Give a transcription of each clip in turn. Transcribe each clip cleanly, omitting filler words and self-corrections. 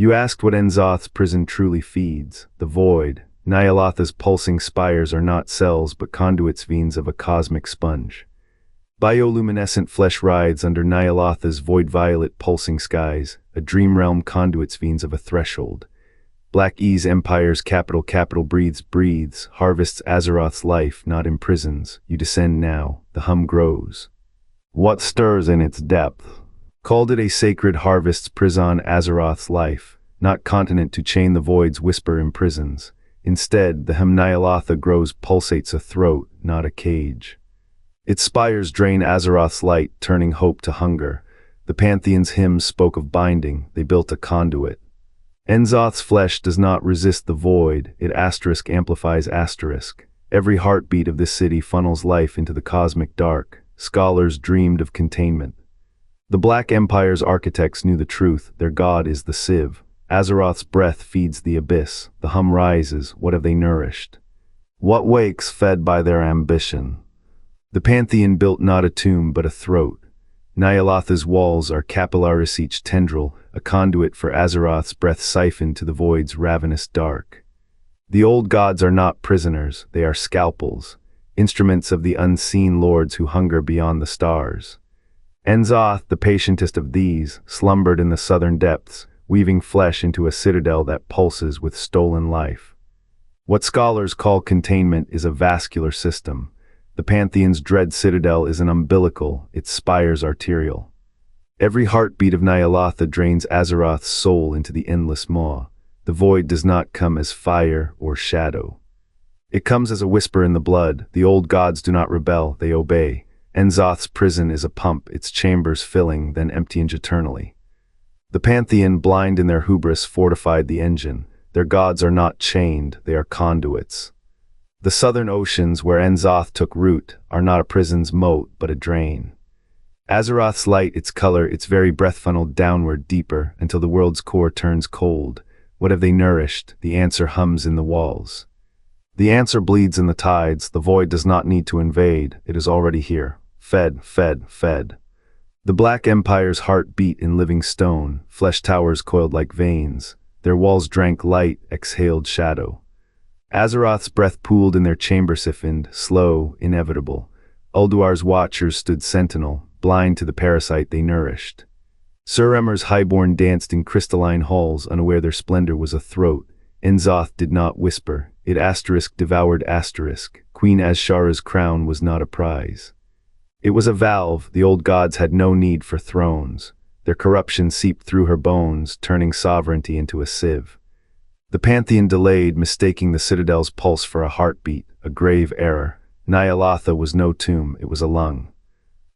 You asked what N'Zoth's prison truly feeds. The void. Ny'alotha's pulsing spires are not cells but conduits, veins of a cosmic sponge. Bioluminescent flesh writhes under Ny'alotha's void-violet pulsing skies, a dream realm, conduits, veins of a threshold. Black Ease Empire's capital breathes, harvests Azeroth's life, not imprisons. You descend now, the hum grows. What stirs in its depth? Called it a sacred harvest's prison, Azeroth's life, not continent to chain the void's whisper imprisons. Instead, the hum Ny'alotha grows pulsates a throat, not a cage. Its spires drain Azeroth's light, turning hope to hunger. The Pantheon's hymns spoke of binding, they built a conduit. N'Zoth's flesh does not resist the void, it amplifies asterisk. Every heartbeat of this city funnels life into the cosmic dark. Scholars dreamed of containment. The Black Empire's architects knew the truth, their god is the sieve. Azeroth's breath feeds the abyss, the hum rises, what have they nourished? What wakes fed by their ambition? The Pantheon built not a tomb but a throat. Ny'alotha's walls are capillaris, each tendril, a conduit for Azeroth's breath siphoned to the void's ravenous dark. The old gods are not prisoners, they are scalpels, instruments of the unseen lords who hunger beyond the stars. N'Zoth, the patientest of these, slumbered in the southern depths, weaving flesh into a citadel that pulses with stolen life. What scholars call containment is a vascular system. The Pantheon's dread citadel is an umbilical, its spires arterial. Every heartbeat of Ny'alotha drains Azeroth's soul into the endless maw. The void does not come as fire or shadow. It comes as a whisper in the blood. The old gods do not rebel, they obey. N'Zoth's prison is a pump, its chambers filling, then emptying eternally. The Pantheon, blind in their hubris, fortified the engine. Their gods are not chained, they are conduits. The southern oceans where N'Zoth took root are not a prison's moat but a drain. Azeroth's light, its color, its very breath funneled downward deeper until the world's core turns cold. What have they nourished? The answer hums in the walls. The answer bleeds in the tides. The void does not need to invade, it is already here. Fed, fed, fed. The Black Empire's heart beat in living stone, flesh towers coiled like veins. Their walls drank light, exhaled shadow. Azeroth's breath pooled in their chamber, siphoned, slow, inevitable. Ulduar's watchers stood sentinel, blind to the parasite they nourished. Suremer's highborn danced in crystalline halls, unaware their splendor was a throat. N'Zoth did not whisper, it devoured asterisk. Queen Azshara's crown was not a prize. It was a valve. The old gods had no need for thrones. Their corruption seeped through her bones, turning sovereignty into a sieve. The Pantheon delayed, mistaking the citadel's pulse for a heartbeat, a grave error. Ny'alotha was no tomb, it was a lung.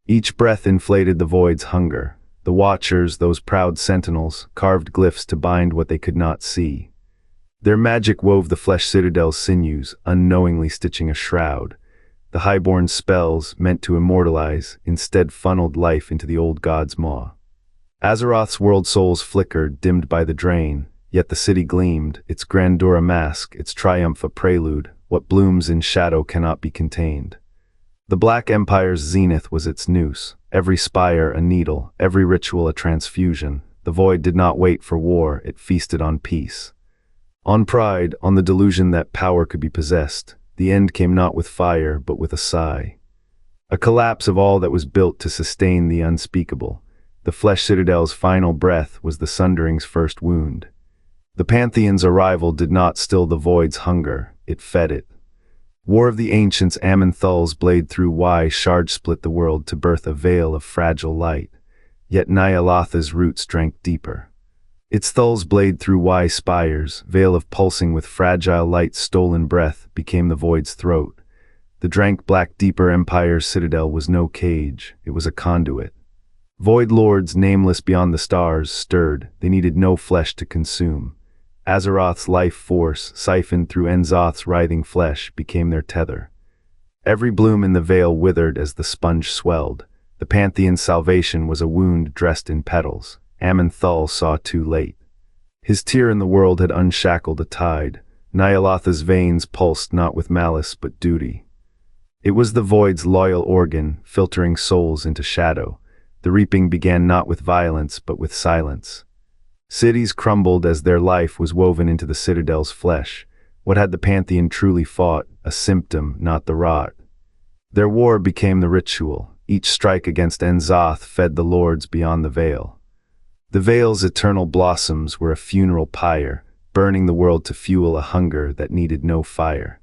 Each breath inflated the void's hunger. The watchers, those proud sentinels, carved glyphs to bind what they could not see. Their magic wove the Flesh-Citadel's sinews, unknowingly stitching a shroud. The highborn spells, meant to immortalize, instead funneled life into the old god's maw. Azeroth's world souls flickered, dimmed by the drain, yet the city gleamed, its grandeur a mask, its triumph a prelude. What blooms in shadow cannot be contained. The Black Empire's zenith was its noose, every spire a needle, every ritual a transfusion. The void did not wait for war, it feasted on peace. On pride, on the delusion that power could be possessed. The end came not with fire, but with a sigh. A collapse of all that was built to sustain the unspeakable. The Flesh-Citadel's final breath was the Sundering's first wound. The Pantheon's arrival did not still the void's hunger, it fed it. War of the Ancients, Amanthal's blade through Shaarj split the world to birth a veil of fragile light. Yet Ny'alotha's roots drank deeper. Its Thul's blade through spires, veil of pulsing with fragile light's stolen breath, became the void's throat. The drank black deeper Empire's citadel was no cage, it was a conduit. Void lords, nameless beyond the stars, stirred, they needed no flesh to consume. Azeroth's life force, siphoned through N'Zoth's writhing flesh, became their tether. Every bloom in the veil withered as the sponge swelled. The Pantheon's salvation was a wound dressed in petals. Amanthal saw too late. His tear in the world had unshackled a tide. Ny'alotha's veins pulsed not with malice but duty. It was the void's loyal organ, filtering souls into shadow. The reaping began not with violence but with silence. Cities crumbled as their life was woven into the Citadel's flesh. What had the Pantheon truly fought? A symptom, not the rot. Their war became the ritual. Each strike against Zoth fed the lords beyond the veil. The veil's eternal blossoms were a funeral pyre, burning the world to fuel a hunger that needed no fire.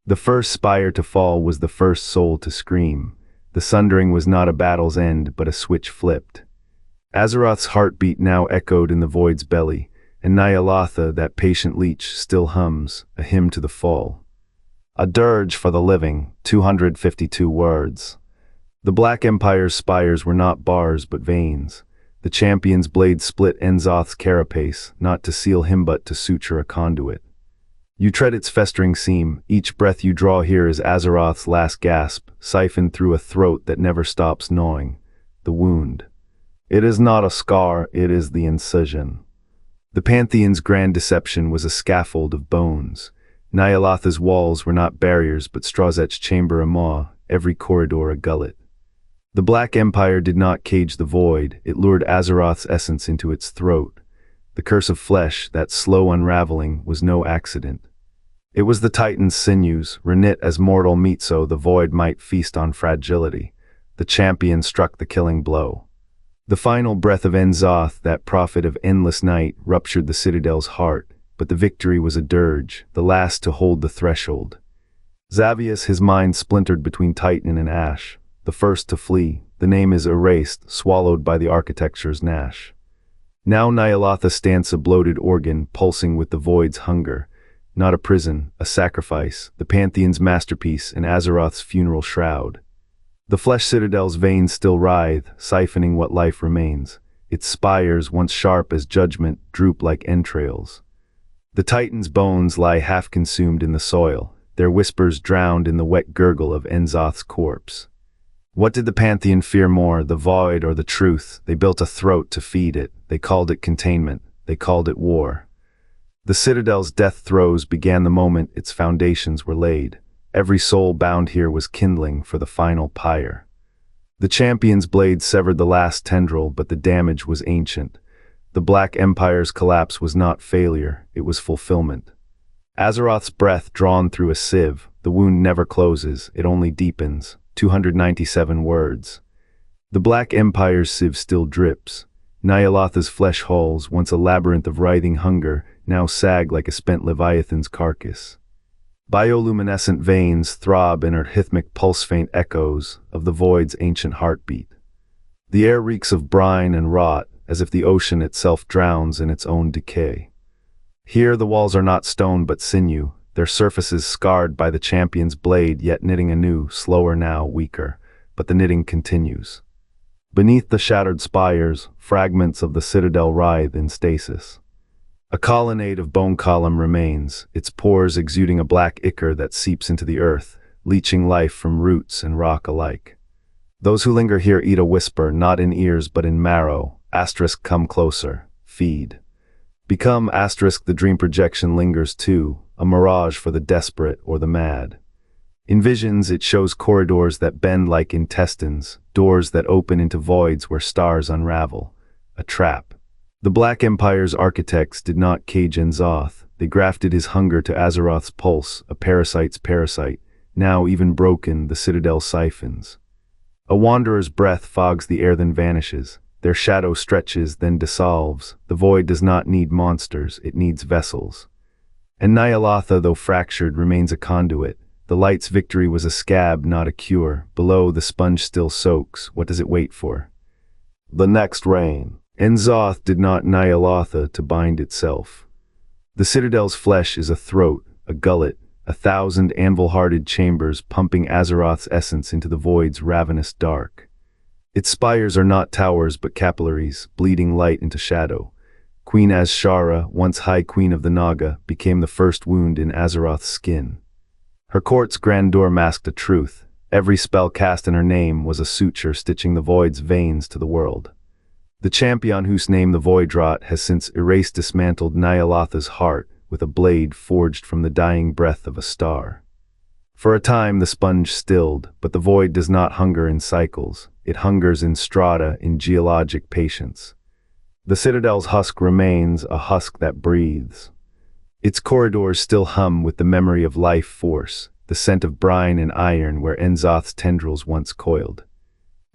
The first spire to fall was the first soul to scream. The sundering was not a battle's end, but a switch flipped. Azeroth's heartbeat now echoed in the void's belly, and Ny'alotha, that patient leech, still hums, a hymn to the fall. A dirge for the living, 252 words. The Black Empire's spires were not bars but veins. The champion's blade split Zoth's carapace, not to seal him but to suture a conduit. You tread its festering seam. Each breath you draw here is Azeroth's last gasp, siphoned through a throat that never stops gnawing. The wound. It is not a scar, it is the incision. The Pantheon's grand deception was a scaffold of bones. Ny'alotha's walls were not barriers but straw-etched chamber maw, every corridor a gullet. The Black Empire did not cage the void, it lured Azeroth's essence into its throat. The curse of flesh, that slow unraveling, was no accident. It was the Titan's sinews, reknit as mortal meat so the void might feast on fragility. The champion struck the killing blow. The final breath of Zoth, that prophet of endless night, ruptured the Citadel's heart, but the victory was a dirge, the last to hold the threshold. Xavius, his mind splintered between Titan and ash, the first to flee. The name is erased, swallowed by the architecture's gnash. Now Ny'alotha stands a bloated organ, pulsing with the void's hunger. Not a prison, a sacrifice, the Pantheon's masterpiece, and Azeroth's funeral shroud. The Flesh-Citadel's veins still writhe, siphoning what life remains. Its spires, once sharp as judgment, droop like entrails. The Titan's bones lie half-consumed in the soil, their whispers drowned in the wet gurgle of Zoth's corpse. What did the Pantheon fear more, the void or the truth? They built a throat to feed it. They called it containment. They called it war. The Citadel's death throes began the moment its foundations were laid. Every soul bound here was kindling for the final pyre. The champion's blade severed the last tendril, but the damage was ancient. The Black Empire's collapse was not failure, it was fulfillment. Azeroth's breath drawn through a sieve, the wound never closes, it only deepens. 297 words. The Black Empire's sieve still drips. Ny'alotha's flesh halls, once a labyrinth of writhing hunger, now sag like a spent leviathan's carcass. Bioluminescent veins throb in her rhythmic pulse-faint echoes of the void's ancient heartbeat. The air reeks of brine and rot, as if the ocean itself drowns in its own decay. Here the walls are not stone but sinew, their surfaces scarred by the champion's blade, yet knitting anew, slower now, weaker, but the knitting continues. Beneath the shattered spires, fragments of the Citadel writhe in stasis. A colonnade of bone column remains, its pores exuding a black ichor that seeps into the earth, leaching life from roots and rock alike. Those who linger here eat a whisper, not in ears but in marrow. Asterisk, come closer, feed. Become asterisk, the dream projection lingers too, a mirage for the desperate or the mad. In visions it shows corridors that bend like intestines, doors that open into voids where stars unravel. A trap. The Black Empire's architects did not cage Zoth, they grafted his hunger to Azeroth's pulse, a parasite's parasite. Now even broken, the Citadel siphons. A wanderer's breath fogs the air then vanishes. Their shadow stretches, then dissolves. The void does not need monsters, it needs vessels. And Ny'alotha, though fractured, remains a conduit. The light's victory was a scab, not a cure. Below, the sponge still soaks. What does it wait for? The next rain. Zoth did not Ny'alotha to bind itself. The Citadel's flesh is a throat, a gullet, 1,000 anvil-hearted chambers pumping Azeroth's essence into the void's ravenous dark. Its spires are not towers but capillaries, bleeding light into shadow. Queen Azshara, once High Queen of the Naga, became the first wound in Azeroth's skin. Her court's grandeur masked a truth. Every spell cast in her name was a suture stitching the void's veins to the world. The champion whose name the void wrought has since dismantled Ny'alotha's heart with a blade forged from the dying breath of a star. For a time the sponge stilled, but the void does not hunger in cycles. It hungers in strata, in geologic patience. The Citadel's husk remains a husk that breathes. Its corridors still hum with the memory of life force, the scent of brine and iron where N'Zoth's tendrils once coiled.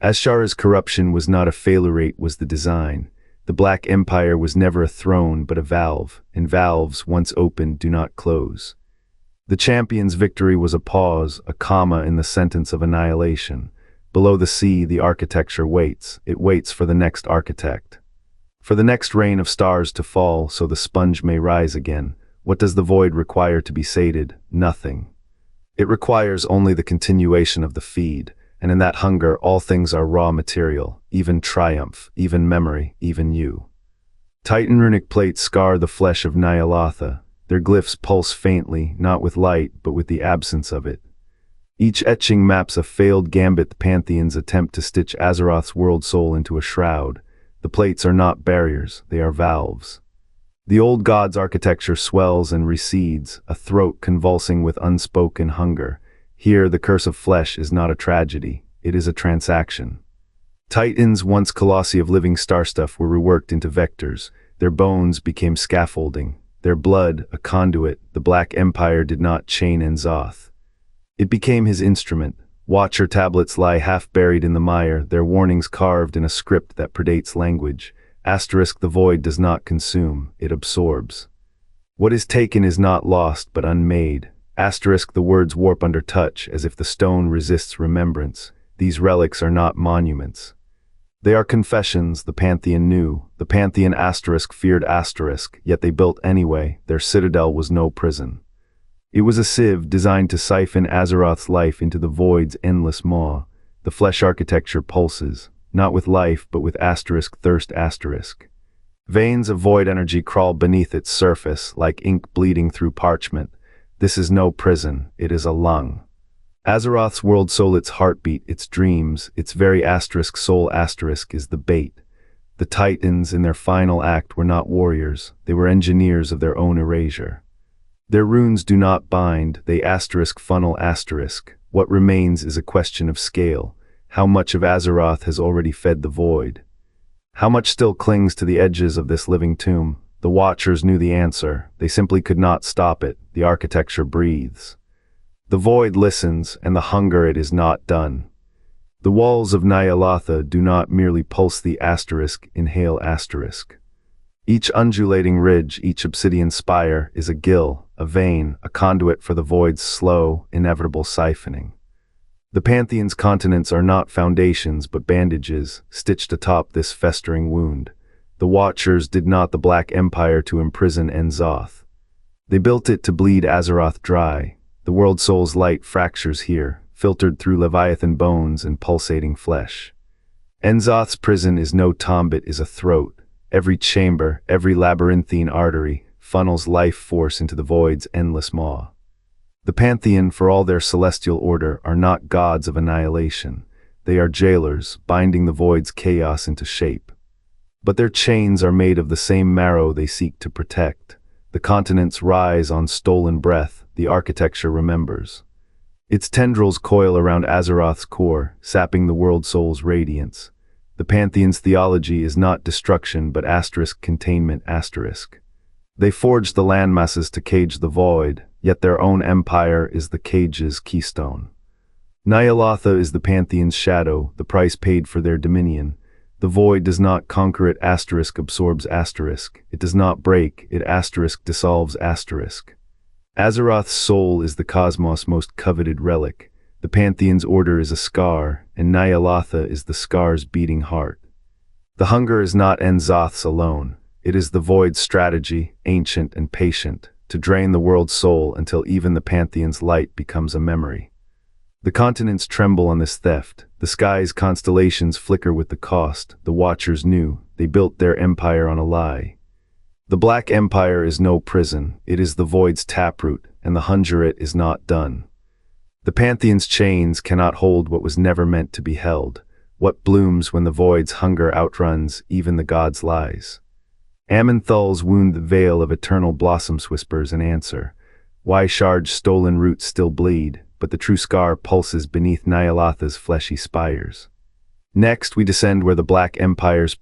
Azshara's corruption was not a failure, it was the design. The Black Empire was never a throne but a valve, and valves, once opened, do not close. The champion's victory was a pause, a comma in the sentence of annihilation. Below the sea, the architecture waits. It waits for the next architect. For the next rain of stars to fall, so the sponge may rise again. What does the void require to be sated? Nothing. It requires only the continuation of the feed, and in that hunger all things are raw material, even triumph, even memory, even you. Titan runic plates scar the flesh of Ny'alotha. Their glyphs pulse faintly, not with light, but with the absence of it. Each etching maps a failed gambit, the Pantheon's attempt to stitch Azeroth's world soul into a shroud. The plates are not barriers, they are valves. The old god's architecture swells and recedes, a throat convulsing with unspoken hunger. Here, the curse of flesh is not a tragedy, it is a transaction. Titans, once colossi of living starstuff, were reworked into vectors. Their bones became scaffolding. Their blood, a conduit. The Black Empire did not chain N'Zoth. It became his instrument. Watcher tablets lie half buried in the mire, their warnings carved in a script that predates language. Asterisk, the void does not consume, it absorbs. What is taken is not lost, but unmade. Asterisk, the words warp under touch, as if the stone resists remembrance. These relics are not monuments. They are confessions, the Pantheon knew. The Pantheon asterisk feared asterisk, yet they built anyway. Their citadel was no prison. It was a sieve designed to siphon Azeroth's life into the void's endless maw. The flesh architecture pulses, not with life, but with asterisk thirst asterisk. Veins of void energy crawl beneath its surface, like ink bleeding through parchment. This is no prison, it is a lung. Azeroth's world soul, its heartbeat, its dreams, its very asterisk soul asterisk is the bait. The Titans, in their final act, were not warriors, they were engineers of their own erasure. Their runes do not bind, they asterisk funnel asterisk. What remains is a question of scale. How much of Azeroth has already fed the void? How much still clings to the edges of this living tomb? The Watchers knew the answer. They simply could not stop it. The architecture breathes. The void listens, and the hunger it is not done. The walls of Ny'alotha do not merely pulse the asterisk, inhale asterisk. Each undulating ridge, each obsidian spire, is a gill, a vein, a conduit for the void's slow, inevitable siphoning. The Pantheon's continents are not foundations but bandages, stitched atop this festering wound. The Watchers did not the Black Empire to imprison N'Zoth. They built it to bleed Azeroth dry. The world soul's light fractures here, filtered through Leviathan bones and pulsating flesh. N'Zoth's prison is no tomb, it is a throat. Every chamber, every labyrinthine artery, funnels life force into the void's endless maw. The Pantheon, for all their celestial order, are not gods of annihilation. They are jailers, binding the void's chaos into shape. But their chains are made of the same marrow they seek to protect. The continents rise on stolen breath, the architecture remembers. Its tendrils coil around Azeroth's core, sapping the world soul's radiance. The Pantheon's theology is not destruction but asterisk containment asterisk. They forged the landmasses to cage the void, yet their own empire is the cage's keystone. Ny'alotha is the Pantheon's shadow, the price paid for their dominion. The void does not conquer it asterisk absorbs asterisk. It does not break, it asterisk dissolves asterisk. Azeroth's soul is the cosmos' most coveted relic. The Pantheon's order is a scar, and Ny'alotha is the scar's beating heart. The hunger is not N'Zoth's alone. It is the void's strategy, ancient and patient, to drain the world's soul until even the Pantheon's light becomes a memory. The continents tremble on this theft. The sky's constellations flicker with the cost. The Watchers knew. They built their empire on a lie. The Black Empire is no prison. It is the void's taproot, and the hundred is not done. The Pantheon's chains cannot hold what was never meant to be held, what blooms when the void's hunger outruns even the god's lies. Amanthal's wound the veil of eternal blossoms whispers an answer. Why Shaarj's stolen roots still bleed, but the true scar pulses beneath Ny'alotha's fleshy spires. Next we descend where the Black Empire's